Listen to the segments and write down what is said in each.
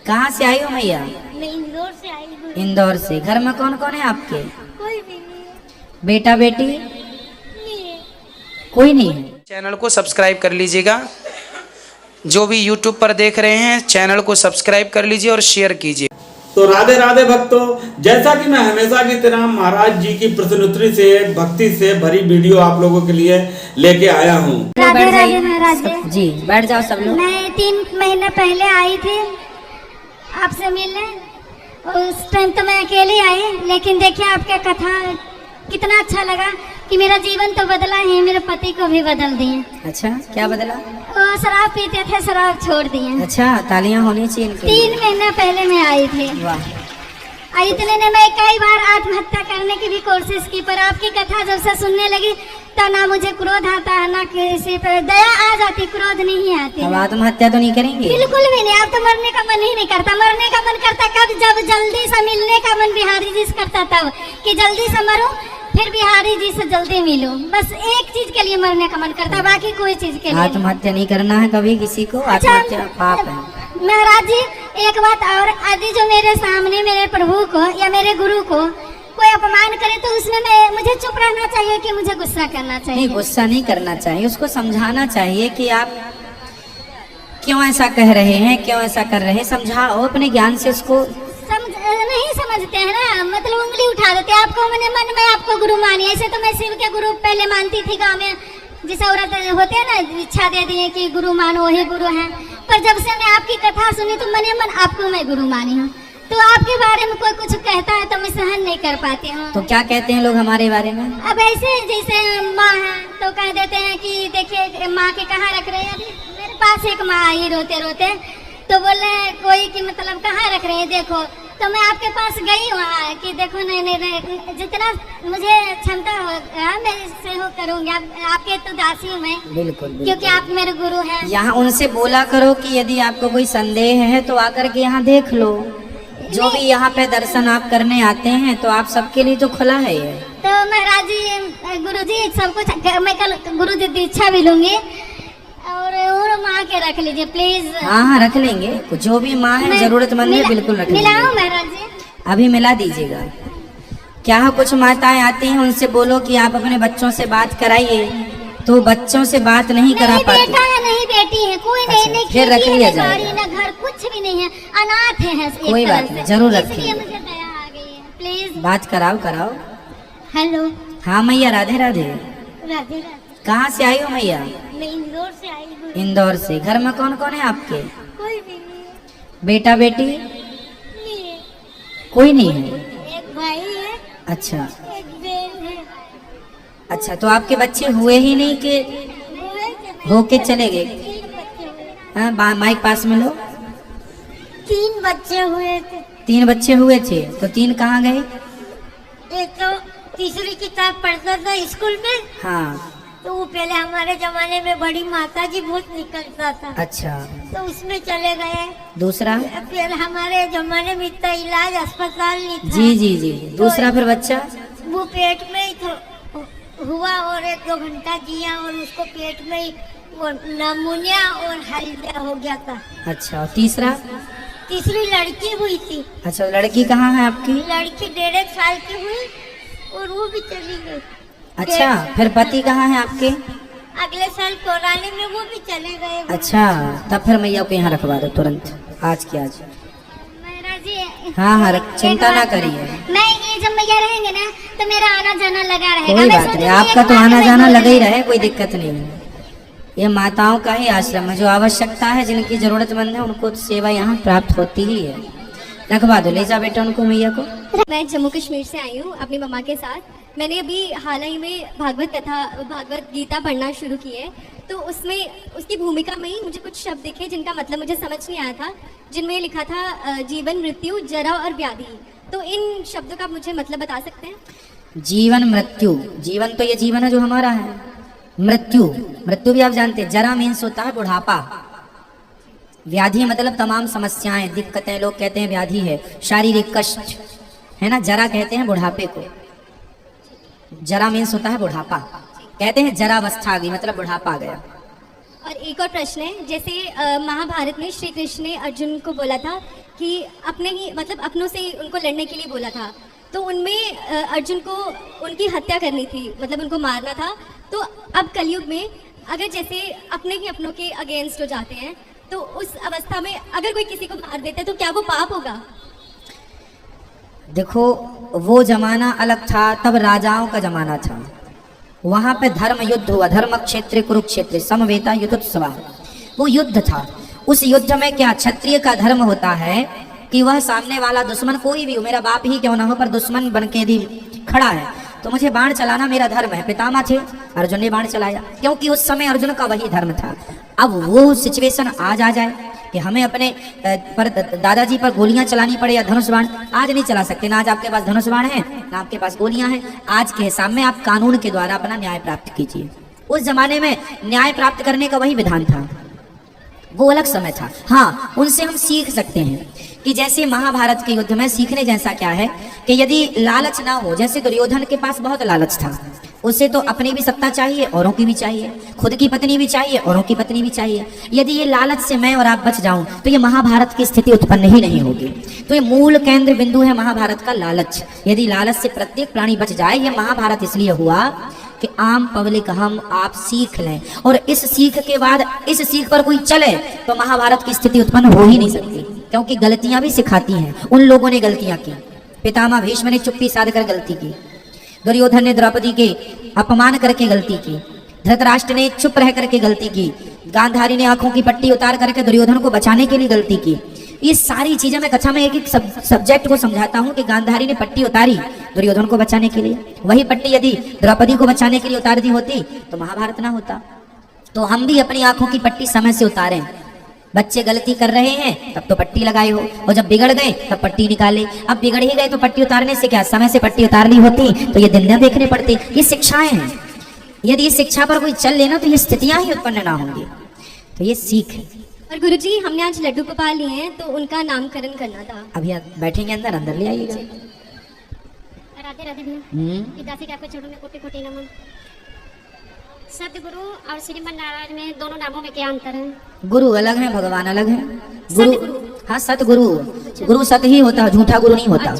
कहाँ से आई हो मैया? मैं इंदौर से आई हूँ। इंदौर से। घर में कौन कौन है आपके? कोई भी नहीं बेटा बेटी? है। कोई नहीं है। चैनल को सब्सक्राइब कर लीजिएगा। जो भी यूट्यूब पर देख रहे हैं चैनल को सब्सक्राइब कर लीजिए और शेयर कीजिए। तो राधे राधे भक्तों, जैसा कि मैं हमेशा की तरह महाराज जी की प्रसन्नोत्तरी से भक्ति से भरी वीडियो आप लोगों के लिए लेके आया हूँ। राधे बैठ राधे जाइए। महाराज जी। जी बैठ जाओ सब लोग। मैं 3 महीने पहले आई थी आपसे मिलने। उस टाइम तो मैं अकेले आई, लेकिन देखिए आपका कथा कितना अच्छा लगा कि मेरा जीवन तो बदला है, मेरे पति को भी बदल दिए। अच्छा, क्या बदला? वो शराब पीते थे, शराब छोड़ दिए। अच्छा, तालियां होनी चाहिए इनके 3 लिए। महीना पहले मैं आई थी। वाह। इतने ने मैं कई बार आत्महत्या करने की भी कोशिश की, पर आपकी कथा जब से सुनने लगी तो ना मुझे क्रोध आता है, ना किसी पर दया आ जाती, क्रोध नहीं आती। अब आत्महत्या तो नहीं करेंगे? बिल्कुल भी नहीं। अब तो मरने का मन ही नहीं करता। मरने का मन करता कब? जब जल्दी से मिलने का मन बिहारी जी से करता तब, कि जल्दी से मरूं फिर बिहारी जी से जल्दी मिलूं। बस एक चीज के लिए मरने का मन करता, बाकी कोई चीज के लिए। आत्महत्या नहीं करना है कभी किसी को। अच्छा, आत्महत्या पाप है। महाराज जी एक बात और, यदि जो मेरे सामने मेरे प्रभु को या मेरे गुरु को कोई अपमान करे तो उसमें मुझे चुप रहना चाहिए कि मुझे गुस्सा करना चाहिए? नहीं, गुस्सा नहीं करना चाहिए, उसको समझाना चाहिए कि आप क्यों ऐसा कह रहे हैं, क्यों ऐसा कर रहे हैं। समझाओ अपने ज्ञान से उसको। नहीं समझते हैं ना, मतलब उंगली उठा देते हैं। आपको मैंने मन में आपको गुरु मानी। ऐसे तो मैं शिव के गुरु पहले मानती थी। गाँव में जिस औरत होते हैं ना, इच्छा दे दिए कि गुरु मानो, वही गुरु हैं। पर जब से मैं आपकी कथा सुनी तो मने मन आपको मैं गुरु मानी हूँ। तो आपके बारे में कोई कुछ कहता है तो मैं सहन नहीं कर पाती हूँ। तो क्या कहते हैं लोग हमारे बारे में? अब ऐसे जैसे माँ है तो कह देते हैं कि देखिए माँ के कहाँ रख रहे हैं। अभी मेरे पास एक माँ आई रोते रोते, तो बोले कोई कि मतलब कहाँ रख रहे हैं देखो। तो मैं आपके पास गई वहाँ कि देखो नहीं, जितना मुझे क्षमता होगा मैं इससे हो करूँगी। आपके तो दासी हूँ मैं। बिल्कुल, क्योंकि आप मेरे गुरु हैं। यहाँ उनसे बोला करो कि यदि आपको कोई संदेह है तो आकर के यहाँ देख लो। जो भी यहाँ पे दर्शन आप करने आते हैं तो आप सबके लिए तो खुला है ये। तो महाराज जी, गुरु जी सब कुछ मैं कल गुरु जी दीक्षा भी लूंगी और माँ के रख लीजिए प्लीज। हाँ हाँ रख लेंगे। जो भी माँ है जरूरतमंद है बिल्कुल रख लेंगे। मिलाऊं महाराज जी? अभी मिला दीजिएगा। क्या है, कुछ माताएं आती हैं उनसे बोलो कि आप अपने बच्चों से बात कराइए, तो बच्चों से बात नहीं करा पाते। बेटा है नहीं बेटी है, कोई अच्छा, नहीं फिर रख लिया जाएगा। ना घर कुछ भी नहीं है, अनाथ है। कोई बात नहीं, जरूर रखेंगे। इसलिए मुझे दया आ गई है, प्लीज। बात कराओ कराओ। हेलो। हाँ मैया, राधे राधे। राधे राधे। कहाँ से आई हो मैया? मैं इंदौर से आई हूँ। इंदौर से। घर में कौन कौन है आपके? कोई भी नहीं बेटा बेटी? है। कोई नहीं है। एक भाई है, अच्छा एक बहन है। अच्छा, तो आपके बच्चे हुए ही नहीं कि होके चले गए? 3 बच्चे हुए। हाँ, माइक पास में लो। 3 बच्चे हुए थे। 3 बच्चे हुए थे, तो 3 कहाँ गए? एक तो तीसरी किताब पढ़ता था स्कूल में, हाँ। तो वो पहले हमारे जमाने में बड़ी माता जी बहुत निकलता था, अच्छा, तो उसमें चले गए। दूसरा? फिर हमारे जमाने में इतना इलाज अस्पताल नहीं था। जी जी जी। दूसरा फिर बच्चा? वो पेट में ही हुआ और 1-2 घंटा जिया और उसको पेट में ही वो नमूनिया और हल्दिया हो गया था। अच्छा, और तीसरा? तीसरी लड़की हुई थी। अच्छा, लड़की कहाँ है आपकी? लड़की 1.5 साल की हुई और वो भी चली गई। अच्छा, फिर पति कहाँ है आपके? अगले साल कोराने में वो भी चले गए। अच्छा, तब फिर मैया को यहाँ रखवा दो तुरंत, आज की आज। महाराज जी। हाँ हाँ, चिंता ना करिए। मैं ये जब मैया रहेंगे ना तो मेरा आना जाना लगा रहेगा। कोई मैं बात सोचूंगी नहीं, आपका एक तो बार आना मैं जाना बोल लगा ही रही रहे, कोई दिक्कत नहीं है। ये माताओं का ही आश्रम है, जो आवश्यकता है, जिनकी जरूरतमंद है उनको सेवा यहाँ प्राप्त होती ही है। रखवा दो, ले जा बेटा उनको, मैया को। मैं जम्मू कश्मीर से आई हूँ अपनी मम्मा के साथ। मैंने अभी हाल ही में भागवत गीता पढ़ना शुरू की है, तो उसमें उसकी भूमिका में ही मुझे कुछ शब्द दिखे जिनका मतलब मुझे समझ नहीं आया था, जिनमें लिखा था जीवन, मृत्यु, जरा और व्याधि। तो इन शब्दों का मुझे मतलब बता सकते हैं? जीवन मृत्यु, जीवन तो ये जीवन है जो हमारा है। मृत्यु, मृत्यु भी आप जानते हैं, जरा मीन्स होता है बुढ़ापा। व्याधि मतलब तमाम समस्याएं, दिक्कतें, लोग कहते हैं व्याधि है, शारीरिक कष्ट है ना। जरा कहते हैं बुढ़ापे को। जरा मीन्स होता है बुढ़ापा, कहते हैं जरावस्था आ गई मतलब बुढ़ापा आ गया। और एक और प्रश्न है, जैसे महाभारत में श्री कृष्ण ने अर्जुन को बोला था कि अपने ही मतलब अपनों से ही उनको लड़ने के लिए बोला था, तो उनमें अर्जुन को उनकी हत्या करनी थी, मतलब उनको मारना था। तो अब कलयुग में अगर जैसे अपने ही अपनों के अगेंस्ट हो जाते हैं, तो उस अवस्था में अगर कोई किसी को मार देता है तो क्या वो पाप होगा? देखो, वो जमाना अलग था, तब राजाओं का जमाना था। वहां पे धर्म युद्ध हुआ, धर्म क्षेत्र कुरुक्षेत्र समवेता युद्धोत्सवा, वो युद्ध था। उस युद्ध में क्या क्षत्रिय का धर्म होता है कि वह सामने वाला दुश्मन कोई भी हो, मेरा बाप ही क्यों ना हो, पर दुश्मन बन के यदि खड़ा है तो मुझे बाण चलाना मेरा धर्म है। पितामह थे, अर्जुन ने बाण चलाया, क्योंकि उस समय अर्जुन का वही धर्म था। अब वो सिचुएशन आज आ जाए कि हमें अपने पर दादाजी पर गोलियां चलानी पड़े या धनुष बाण, आज नहीं चला सकते। ना आज आपके पास धनुष बाण है, ना आपके पास गोलियां हैं। आज के हिसाब में आप कानून के द्वारा अपना न्याय प्राप्त कीजिए। उस जमाने में न्याय प्राप्त करने का वही विधान था, वो अलग समय था। हाँ, उनसे हम सीख सकते हैं कि जैसे महाभारत के युद्ध में सीखने जैसा क्या है कि यदि लालच ना हो, जैसे दुर्योधन के पास बहुत लालच था, उसे तो अपनी भी सत्ता चाहिए, औरों की भी चाहिए, खुद की पत्नी भी चाहिए, औरों की पत्नी भी चाहिए। यदि ये लालच से मैं और आप बच जाऊं तो ये महाभारत की स्थिति उत्पन्न ही नहीं होगी। तो ये मूल केंद्र बिंदु है महाभारत का, लालच। यदि लालच से प्रत्येक प्राणी बच जाए, ये महाभारत इसलिए हुआ कि आम पब्लिक हम आप सीख लें, और इस सीख के बाद इस सीख पर कोई चले तो महाभारत की स्थिति उत्पन्न हो ही नहीं सकती, क्योंकि गलतियां भी सिखाती हैं। उन लोगों ने गलतियां की, पितामह भीष्म ने चुप्पी साध कर गलती की, दुर्योधन ने द्रौपदी के अपमान करके गलती की, धृतराष्ट्र ने चुप रह करके गलती की, गांधारी ने आंखों की पट्टी उतार करके दुर्योधन को बचाने के लिए गलती की। ये सारी चीजें मैं कक्षा में एक एक सब्जेक्ट को समझाता हूँ कि गांधारी ने पट्टी उतारी दुर्योधन को बचाने के लिए, वही पट्टी यदि द्रौपदी को बचाने के लिए उतार दी होती तो महाभारत ना होता। तो हम भी अपनी आंखों की पट्टी समय से उतारें। बच्चे गलती कर रहे हैं तब तो पट्टी लगाए हो, और जब बिगड़ गए तब पट्टी निकाले। अब बिगड़ ही गए तो पट्टी उतारने से क्या, समय से पट्टी उतारनी होती तो ये दिन न देखने पड़ते। ये शिक्षाएं हैं, यदि इस शिक्षा पर कोई चल लेना तो ये स्थितियां ही उत्पन्न ना होंगी। तो ये सीख है। और गुरुजी, हमने आज लड्डू गोपाल लिए हैं तो उनका नामकरण करना था। अभी आप बैठेंगे अंदर, अंदर ले आइएगा। राधे राधे भैया, पिता से आपको चरणों में कोटि कोटि नमन। सतगुरु और श्रीमन नारायण में दोनों नामों में क्या अंतर है? गुरु अलग है, भगवान अलग है। गुरु, हाँ सतगुरु, गुरु सत ही होता है, झूठा गुरु नहीं होता।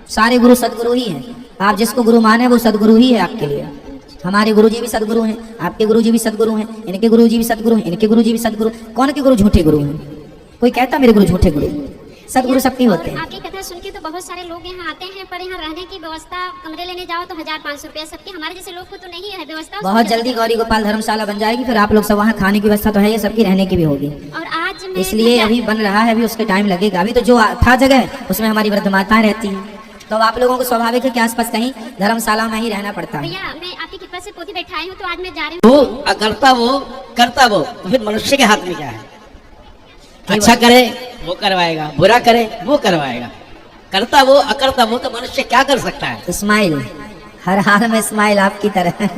सारे गुरु सतगुरु ही हैं। आप जिसको गुरु माने वो सतगुरु ही है आपके लिए। हमारे गुरुजी भी सतगुरु हैं, आपके गुरुजी भी सतगुरु हैं, इनके गुरुजी भी सतगुरु हैं, इनके गुरुजी भी सतगुरु। कौन के गुरु झूठे गुरु हैं? कोई कहता मेरे गुरु झूठे गुरु? सतगुरु सबके होते हैं। आपकी कथा सुन के तो बहुत सारे लोग यहाँ आते हैं, पर यहाँ रहने की व्यवस्था, कमरे लेने जाओ तो 1500 रुपया सबके। हमारे जैसे लोग को तो नहीं है व्यवस्था। बहुत जल्दी गौरी गोपाल धर्मशाला बन जाएगी, फिर आप लोग सब वहाँ खाने की व्यवस्था तो है, ये सबकी रहने की भी होगी। और आज इसलिए अभी बन रहा है, अभी उसके टाइम लगेगा। अभी तो जो था जगह उसमें हमारी वृद्ध माताएं रहती हैं, तो आप लोगों को स्वाभाविक है कि आसपास कहीं धर्मशाला में ही रहना पड़ता है। भैया, मैं आपकी कृपा से पोथी बैठाई हूँ, तो आज मैं जा रही वो अकर्ता वो करता वो, तो फिर मनुष्य के हाथ में क्या है? अच्छा करे वो करवाएगा, बुरा करे वो करवाएगा। करता वो अकर्ता वो, तो मनुष्य क्या कर सकता है? स्माइल, हर हाल में स्माइल आपकी तरह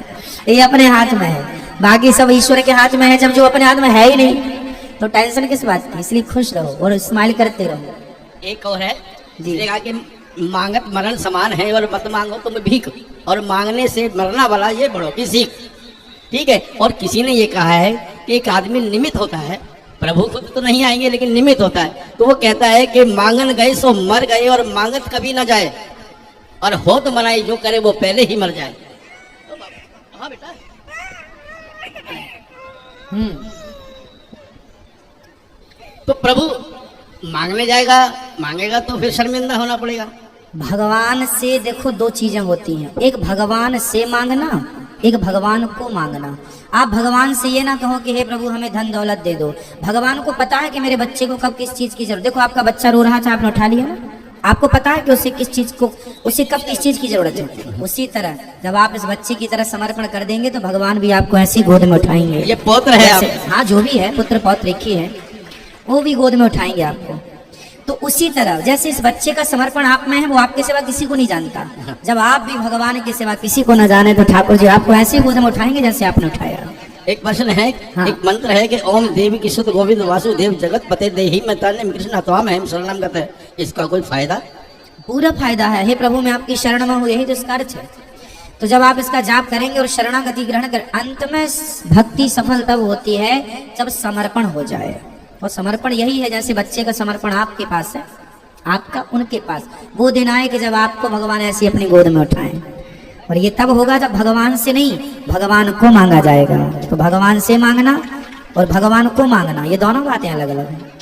ये अपने हाथ में है, बाकी सब ईश्वर के हाथ में है। जब जो अपने हाथ में है ही नहीं तो टेंशन किस बात की? इसलिए खुश रहो और स्माइल करते रहो। एक और है जी, कि मांगत मरण समान है, और मत मांगो तुम भीख, और मांगने से मरना वाला ये बड़ों की सीख। ठीक है। और किसी ने ये कहा है कि एक आदमी निमित्त होता है, प्रभु खुद तो नहीं आएंगे लेकिन निमित्त होता है। तो वो कहता है कि मांगन गए सो मर गए, और मांगत कभी ना जाए, और हो तो मनाई जो करे वो पहले ही मर जाए। हाँ बेटा। तो प्रभु मांगने जाएगा, मांगेगा तो फिर शर्मिंदा होना पड़ेगा। भगवान से देखो दो चीजें होती हैं, एक भगवान से मांगना, एक भगवान को मांगना। आप भगवान से ये ना कहो कि हे प्रभु हमें धन दौलत दे दो। भगवान को पता है कि मेरे बच्चे को कब किस चीज की जरूरत। देखो आपका बच्चा रो रहा था, आपने उठा लिया ना, आपको पता है कि उसे किस चीज को, उसे कब किस चीज की जरूरत है। उसी तरह जब आप इस बच्चे की तरह समर्पण कर देंगे तो भगवान भी आपको ऐसी गोद में उठाएंगे। ये पौत्र है आप। हाँ, जो भी है, पुत्र पौत्र एक ही है, वो भी गोद में उठाएंगे आपको। तो उसी तरह जैसे इस बच्चे का समर्पण आप में है, वो आपके सिवा किसी को नहीं जानता। जब आप भी भगवान के सिवा किसी को न जाने तो ठाकुर जी आपको ऐसे गोद में उठाएंगे जैसे आपने उठाया। एक प्रश्न है, हाँ। एक मंत्र है कि ओम देवी की सुत गोविंद वासुदेव जगत पते देहि में तान्य कृष्ण त्वाम हम शरणम गत है। इसका कोई फायदा? पूरा फायदा है। हे प्रभु मैं आपकी शरण में हूँ, यही तो इसका अर्थ है। तो जब आप इसका जाप करेंगे और शरणागति ग्रहण कर, अंत में भक्ति सफल तब होती है जब समर्पण हो जाए। और समर्पण यही है, जैसे बच्चे का समर्पण आपके पास है, आपका उनके पास। वो दिन आए कि जब आपको भगवान ऐसी अपनी गोद में उठाएं, और ये तब होगा जब भगवान से नहीं, भगवान को मांगा जाएगा। तो भगवान से मांगना और भगवान को मांगना, ये दोनों बातें अलग अलग हैं।